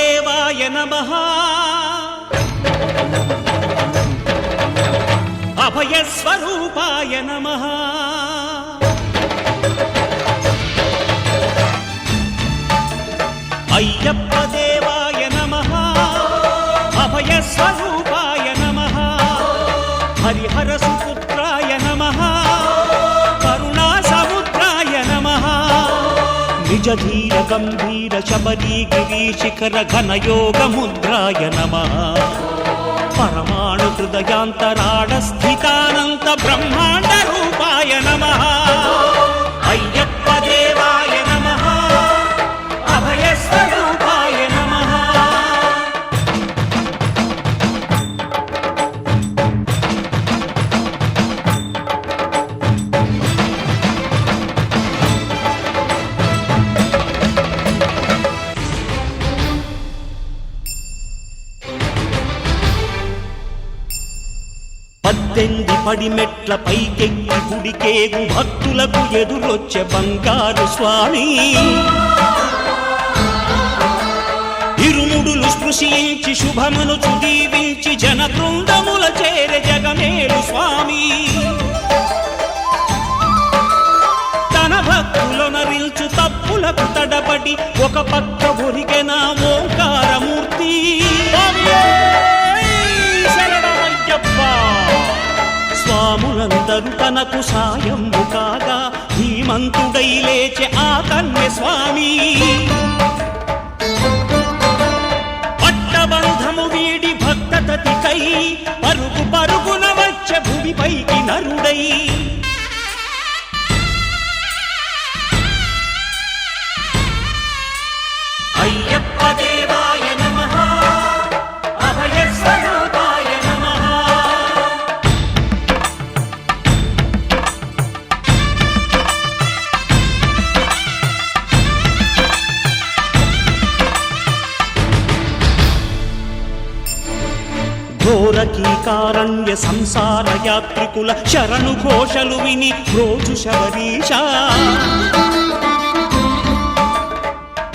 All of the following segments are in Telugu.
దేవాయ నమః అభయస్వరూపాయ నమః అయ్యప్ప దేవాయ నమః అభయస్వరూపాయ నమః హరిహర సుపుత్రాయ నమః కరుణా సముద్రాయ నమః నిజ ధీర గంభీర శబరీ గిరీశిఖర ఘనయోగ ముద్రాయ నమః పరమాణు హృదయాంతరాడ స్థితానంత బ్రహ్మాండ రూపాయ నమః అయ్యప్ప దేవాయ నమః అభయస్వరూపాయ నమః పద్దెనిమిది పడిమెట్ల పైకెక్కి గుడికేగు భక్తులకు ఎదురొచ్చే బంగారు స్వామి ఇరుముడులు స్పృశించి శుభమును దీవించి జన బృందముల చేరే జగమేలు స్వామి తన భక్తులనరిల్చు తప్పులకు తడబడి ఒక పక్క ఒరిగెన ఓంకారమూర్తి స్వాములందరూ తనకు సాయము కాగా ధీమంతుడై లేచే ఆ కన్య స్వామి పట్టబంధము వీడి భక్తతతికై పరుగు పరుగున వచ్చే భూమిపైకి నరుడై అయ్యప్ప దేవాయ నమః అభయస్వరూపాయ నమః ఘోరకీకారణ్య సంసార యాత్రికుల శరణు ఘోషలు విని రోజు శబరీష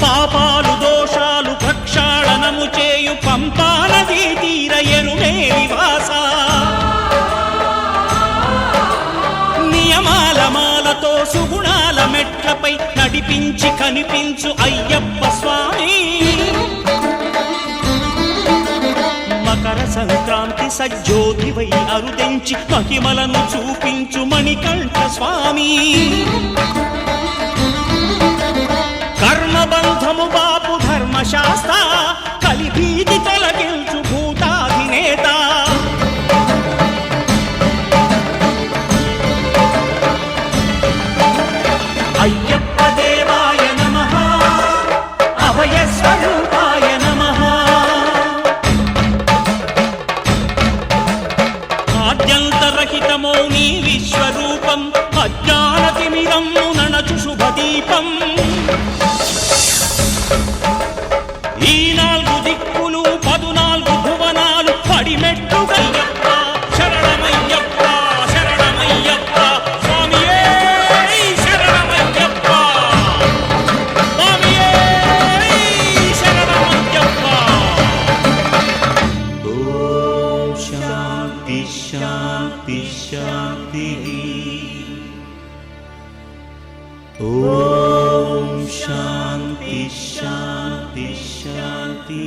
పాపాలు దోషాలు ప్రక్షాళనము చేయు పంపానదీ తీర ఎరుమేలి వాస నియమాల మాలతో సుగుణాల మెట్లపై నడిపించి కనిపించు అయ్యప్ప స్వామి మకర సంక్రాంతి సజ్జోతివై అరుదెంచి మహిమలను చూపించు మణికంఠ స్వామి కర్మబంధము బాపు ధర్మశాస్త్ర కలిభీతి తొలగించు భూతాధినేత అయ్యప్ప దేవాయ నమః అభయస్వరూపాయ నమః ఆద్యంతరహితమో నీ విశ్వరూపం అజ్ఞానతిమిరము నణచు శుభదీపం ఈ నాలుగు దిక్కులు 14 భువనాలు పడిమెట్టుగయ్యప్ప శరణమయ్యప్ప శరణమయ్యప్ప స్వామియే శరణమయ్యప్ప స్వామియే శరణమయ్యప్ప ఓం శాంతి శాంతి శాంతి ఓం శాంతి శాంతి శాంతి